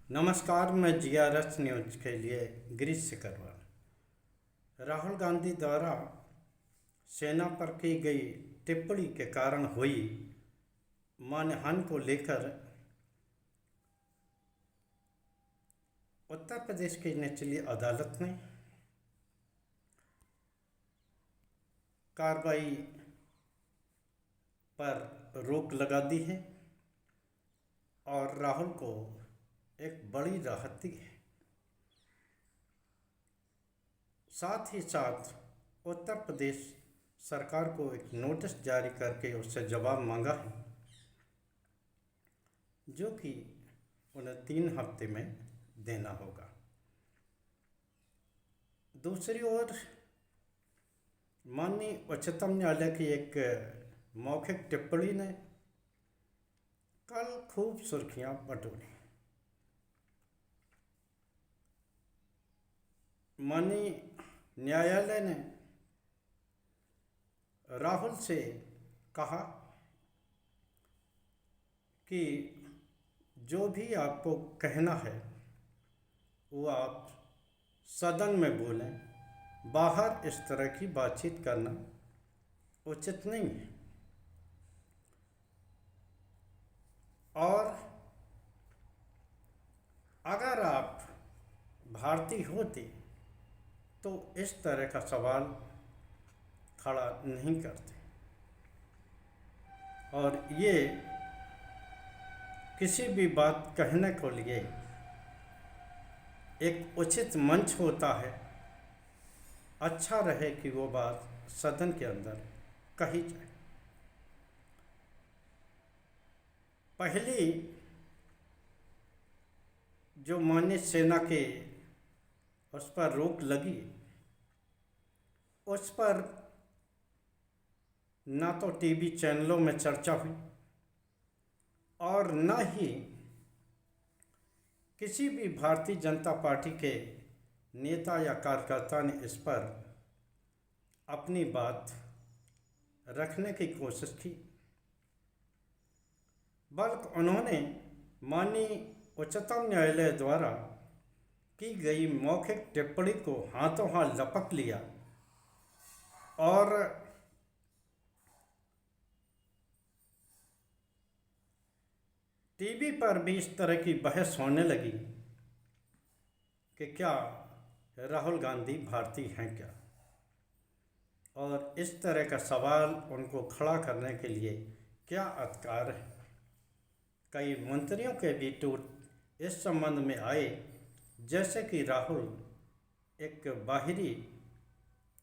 नमस्कार। मैं GRS news के लिए गिरीश सिकरवार। राहुल गांधी द्वारा सेना पर की गई टिप्पणी के कारण हुई मानहानि को लेकर उत्तर प्रदेश की निचली अदालत ने कार्रवाई पर रोक लगा दी है और राहुल को एक बड़ी राहत दी है। साथ ही साथ उत्तर प्रदेश सरकार को एक नोटिस जारी करके उससे जवाब मांगा है, जो कि उन्हें 3 हफ्ते में देना होगा। दूसरी ओर माननीय उच्चतम न्यायालय की एक मौखिक टिप्पणी ने कल खूब सुर्खियां बटोरी। माननीय न्यायालय ने राहुल से कहा कि जो भी आपको कहना है वो आप सदन में बोलें, बाहर इस तरह की बातचीत करना उचित नहीं है। और अगर आप भारतीय होते तो इस तरह का सवाल खड़ा नहीं करते। और ये किसी भी बात कहने को लिए एक उचित मंच होता है। अच्छा रहे कि वो बात सदन के अंदर कही जाए। पहली जो माननीय सेना के उस पर रोक लगी, उस पर ना तो टीवी चैनलों में चर्चा हुई और न ही किसी भी भारतीय जनता पार्टी के नेता या कार्यकर्ता ने इस पर अपनी बात रखने की कोशिश की, बल्कि उन्होंने माननीय उच्चतम न्यायालय द्वारा की गई मौखिक टिप्पणी को हाथों हाथ लपक लिया और टीवी पर भी इस तरह की बहस होने लगी कि क्या राहुल गांधी भारतीय हैं क्या, और इस तरह का सवाल उनको खड़ा करने के लिए क्या अधिकार है। कई मंत्रियों के भी ट्वीट इस संबंध में आए, जैसे कि राहुल एक बाहरी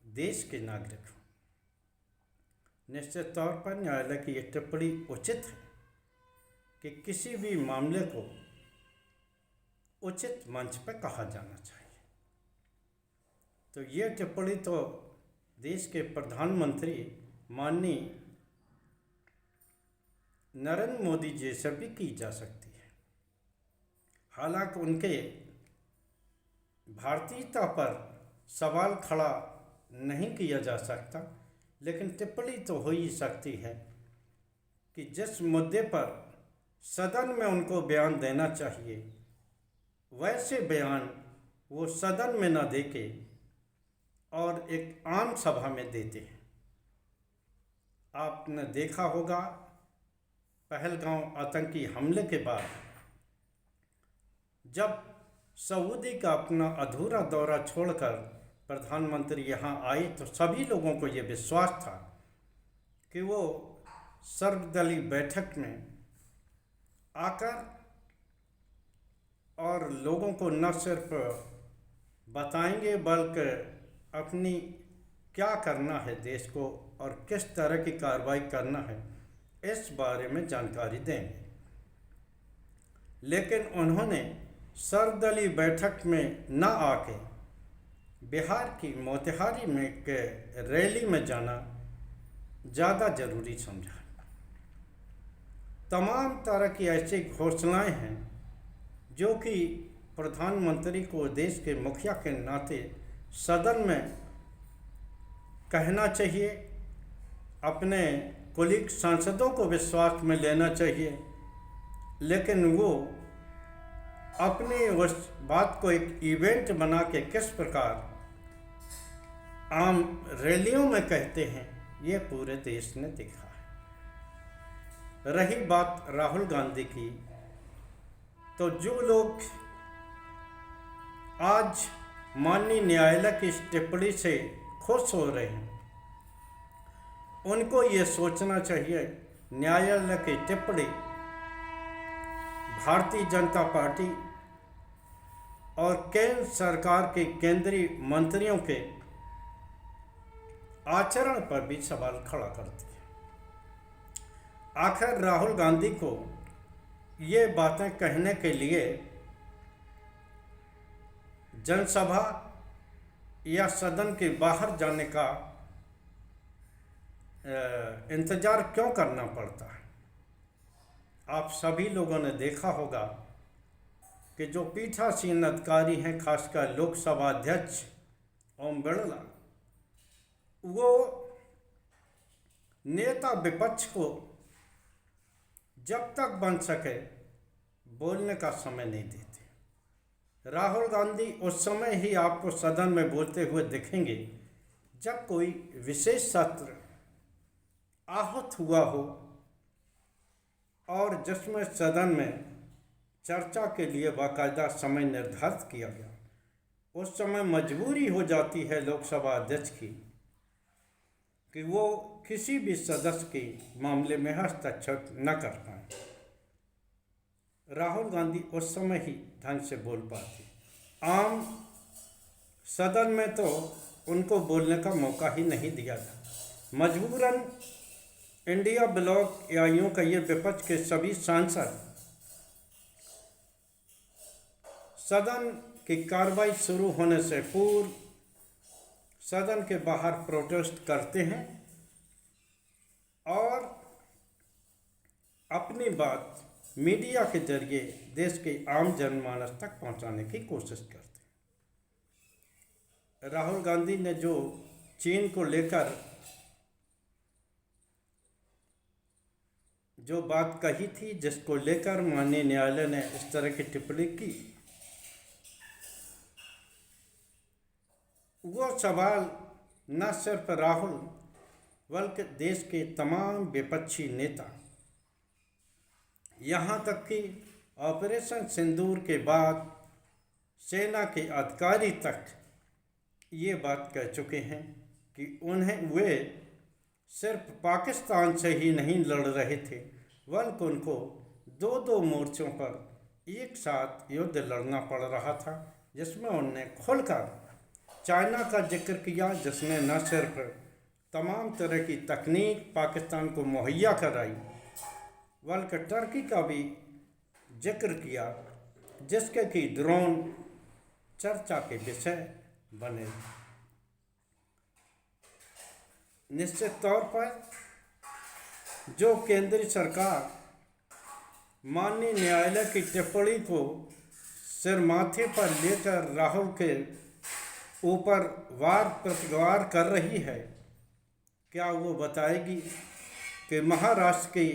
देश के नागरिक हो। निश्चित तौर पर न्यायालय की यह टिप्पणी उचित है कि किसी भी मामले को उचित मंच पर कहा जाना चाहिए। तो ये टिप्पणी तो देश के प्रधानमंत्री माननीय नरेंद्र मोदी जी से भी की जा सकती है। हालांकि उनके भारतीयता पर सवाल खड़ा नहीं किया जा सकता, लेकिन टिप्पणी तो हो ही सकती है कि जिस मुद्दे पर सदन में उनको बयान देना चाहिए, वैसे बयान वो सदन में न देके और एक आम सभा में देते हैं। आपने देखा होगा पहलगांव आतंकी हमले के बाद जब सऊदी का अपना अधूरा दौरा छोड़कर प्रधानमंत्री यहाँ आए, तो सभी लोगों को ये विश्वास था कि वो सर्वदलीय बैठक में आकर और लोगों को न सिर्फ बताएंगे, बल्कि अपनी क्या करना है देश को और किस तरह की कार्रवाई करना है, इस बारे में जानकारी देंगे। लेकिन उन्होंने सर्वदलीय बैठक में न आके बिहार की मोतिहारी में एक रैली में जाना ज़्यादा ज़रूरी समझा। तमाम तरह की ऐसी घोषणाएं हैं जो कि प्रधानमंत्री को देश के मुखिया के नाते सदन में कहना चाहिए, अपने कुलीग सांसदों को विश्वास में लेना चाहिए, लेकिन वो अपनी उस बात को एक इवेंट बना के किस प्रकार आम रैलियों में कहते हैं, ये पूरे देश ने देखा है। रही बात राहुल गांधी की, तो जो लोग आज माननीय न्यायालय की इस टिप्पणी से खुश हो रहे हैं, उनको ये सोचना चाहिए न्यायालय की टिप्पणी भारतीय जनता पार्टी और केंद्र सरकार के केंद्रीय मंत्रियों के आचरण पर भी सवाल खड़ा करती है। आखिर राहुल गांधी को ये बातें कहने के लिए जनसभा या सदन के बाहर जाने का इंतजार क्यों करना पड़ता है? आप सभी लोगों ने देखा होगा कि जो पीठासीन अधिकारी हैं, खासकर लोकसभा अध्यक्ष ओम बिरला, वो नेता विपक्ष को जब तक बन सके बोलने का समय नहीं देते। राहुल गांधी उस समय ही आपको सदन में बोलते हुए दिखेंगे जब कोई विशेष सत्र आहूत हुआ हो और जिसमें सदन में चर्चा के लिए बाकायदा समय निर्धारित किया गया। उस समय मजबूरी हो जाती है लोकसभा अध्यक्ष की कि वो किसी भी सदस्य के मामले में हस्तक्षेप न कर पाए। राहुल गांधी उस समय ही ढंग से बोल पाते, आम सदन में तो उनको बोलने का मौका ही नहीं दिया था। मजबूरन इंडिया ब्लॉक या यूँ कहिए विपक्ष के सभी सांसद सदन की कार्रवाई शुरू होने से पूर्व सदन के बाहर प्रोटेस्ट करते हैं और अपनी बात मीडिया के जरिए देश के आम जनमानस तक पहुंचाने की कोशिश करते हैं। राहुल गांधी ने जो चीन को लेकर जो बात कही थी, जिसको लेकर माननीय न्यायालय ने इस तरह की टिप्पणी की, वो सवाल न सिर्फ राहुल बल्कि देश के तमाम विपक्षी नेता, यहाँ तक कि ऑपरेशन सिंदूर के बाद सेना के अधिकारी तक ये बात कह चुके हैं कि वे सिर्फ पाकिस्तान से ही नहीं लड़ रहे थे, बल्कि उनको दो दो मोर्चों पर एक साथ युद्ध लड़ना पड़ रहा था, जिसमें उन्होंने खुलकर चाइना का जिक्र किया, जिसने न सिर्फ तमाम तरह की तकनीक पाकिस्तान को मुहैया कराई, बल्कि टर्की का भी जिक्र किया, जिसके कि ड्रोन चर्चा के विषय बने। निश्चित तौर पर जो केंद्रीय सरकार माननीय न्यायालय की टिप्पणी को सिर माथे पर लेकर राहुल के ऊपर वार प्रतिवार कर रही है, क्या वो बताएगी कि महाराष्ट्र की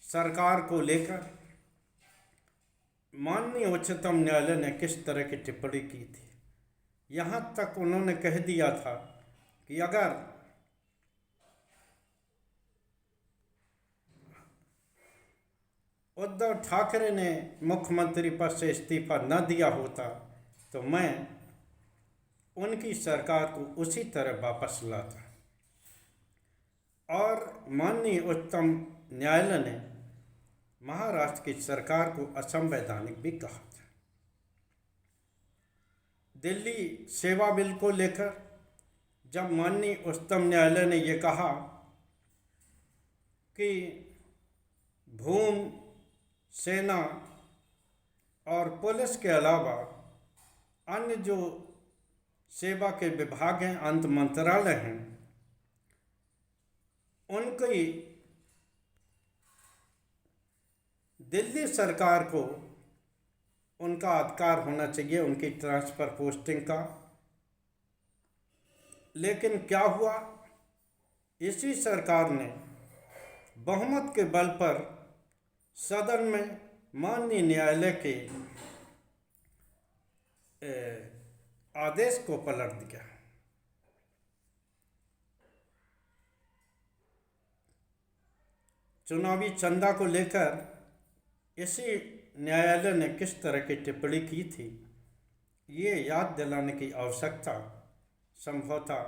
सरकार को लेकर माननीय उच्चतम न्यायालय ने किस तरह की टिप्पणी की थी? यहाँ तक उन्होंने कह दिया था कि अगर उद्धव ठाकरे ने मुख्यमंत्री पद से इस्तीफा न दिया होता तो मैं उनकी सरकार को उसी तरह वापस लाता। और माननीय उच्चतम न्यायालय ने महाराष्ट्र की सरकार को असंवैधानिक भी कहा था। दिल्ली सेवा बिल को लेकर जब माननीय उच्चतम न्यायालय ने ये कहा कि भूमि, सेना और पुलिस के अलावा अन्य जो सेवा के विभाग हैं, अंत मंत्रालय हैं, उनकी दिल्ली सरकार को उनका अधिकार होना चाहिए उनकी ट्रांसफ़र पोस्टिंग का। लेकिन क्या हुआ, इसी सरकार ने बहुमत के बल पर सदन में माननीय न्यायालय के आदेश को पलट दिया। चुनावी चंदा को लेकर इसी न्यायालय ने किस तरह की टिप्पणी की थी, ये याद दिलाने की आवश्यकता संभवतः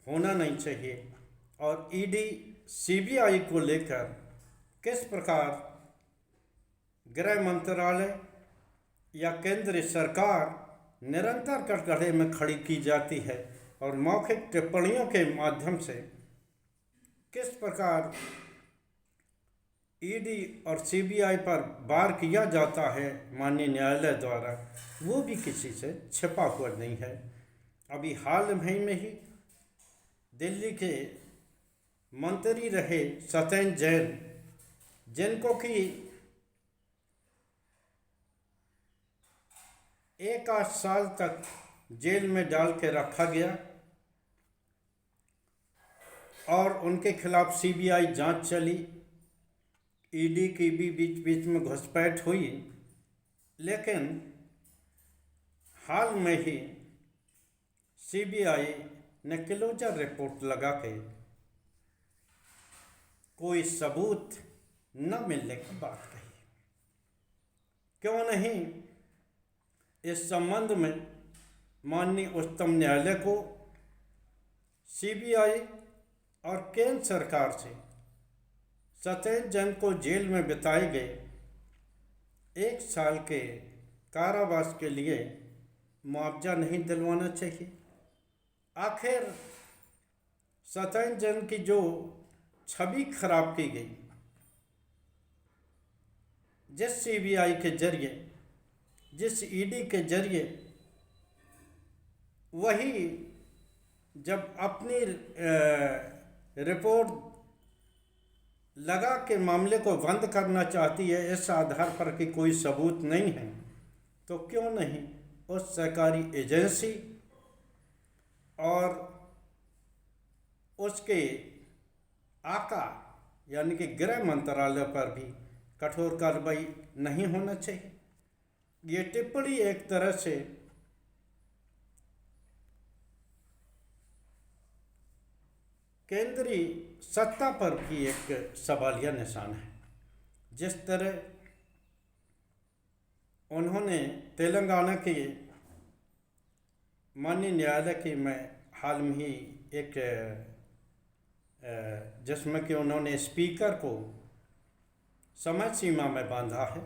होना नहीं चाहिए। और ईडी सीबीआई को लेकर किस प्रकार गृह मंत्रालय या केंद्रीय सरकार निरंतर कटघरे में खड़ी की जाती है और मौखिक टिप्पणियों के माध्यम से किस प्रकार ईडी और सीबीआई पर वार किया जाता है माननीय न्यायालय द्वारा, वो भी किसी से छिपा हुआ नहीं है। अभी हाल में ही दिल्ली के मंत्री रहे सत्येंद्र जैन, जिनको कि 1 साल तक जेल में डाल के रखा गया और उनके खिलाफ सीबीआई जांच चली, ईडी की भी बीच बीच में घुसपैठ हुई, लेकिन हाल में ही सीबीआई ने क्लोजर रिपोर्ट लगा के कोई सबूत न मिलने की बात कही। क्यों नहीं इस संबंध में माननीय उच्चतम न्यायालय को सीबीआई और केंद्र सरकार से सत्येंद्र जैन को जेल में बिताए गए 1 साल के कारावास के लिए मुआवजा नहीं दिलवाना चाहिए? आखिर सत्येंद्र जैन की जो छवि खराब की गई, जिस सीबीआई के जरिए, जिस ईडी के जरिए, वही जब अपनी रिपोर्ट लगा के मामले को बंद करना चाहती है इस आधार पर कि कोई सबूत नहीं है, तो क्यों नहीं उस सरकारी एजेंसी और उसके आका यानी कि गृह मंत्रालय पर भी कठोर कार्रवाई नहीं होना चाहिए? ये टिप्पणी एक तरह से केंद्रीय सत्ता पर भी एक सवालिया निशान है। जिस तरह उन्होंने तेलंगाना के माननीय न्यायालय की, मैं हाल में ही एक जिसमें कि उन्होंने स्पीकर को समय सीमा में बांधा है,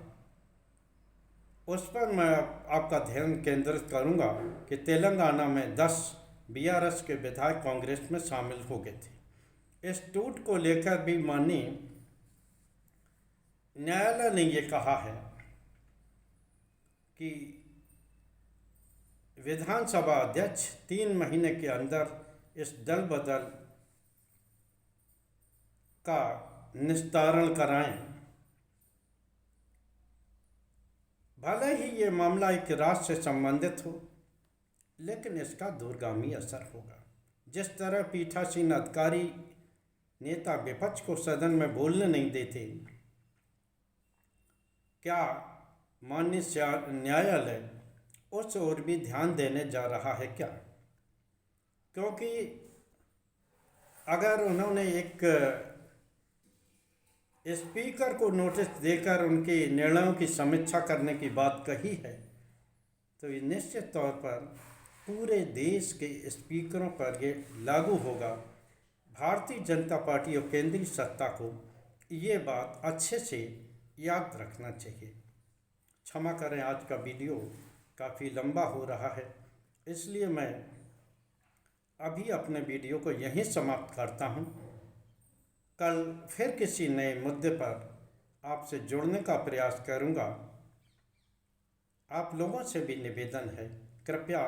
उस पर मैं आपका ध्यान केंद्रित करूंगा कि तेलंगाना में 10 बीआरएस के विधायक कांग्रेस में शामिल हो गए थे। इस टूट को लेकर भी माननीय न्यायालय ने ये कहा है कि विधानसभा अध्यक्ष 3 महीने के अंदर इस दल बदल का निस्तारण कराएं। भले ही ये मामला एक राज्य से संबंधित हो, लेकिन इसका दूरगामी असर होगा। जिस तरह पीठासीन अधिकारी नेता विपक्ष को सदन में बोलने नहीं देते, क्या माननीय न्यायालय उस ओर भी ध्यान देने जा रहा है क्या? क्योंकि अगर उन्होंने एक स्पीकर को नोटिस देकर उनके निर्णयों की समीक्षा करने की बात कही है, तो ये निश्चित तौर पर पूरे देश के स्पीकरों पर ये लागू होगा। भारतीय जनता पार्टी और केंद्रीय सत्ता को ये बात अच्छे से याद रखना चाहिए। क्षमा करें, आज का वीडियो काफ़ी लंबा हो रहा है, इसलिए मैं अभी अपने वीडियो को यहीं समाप्त करता हूं। कल फिर किसी नए मुद्दे पर आपसे जुड़ने का प्रयास करूंगा। आप लोगों से भी निवेदन है, कृपया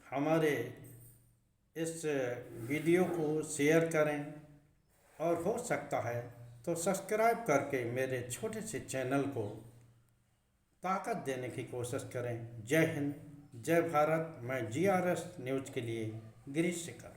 हमारे इस वीडियो को शेयर करें और हो सकता है तो सब्सक्राइब करके मेरे छोटे से चैनल को ताकत देने की कोशिश करें। जय हिंद, जय भारत। मैं GRS न्यूज़ के लिए गिरीश सिक्का।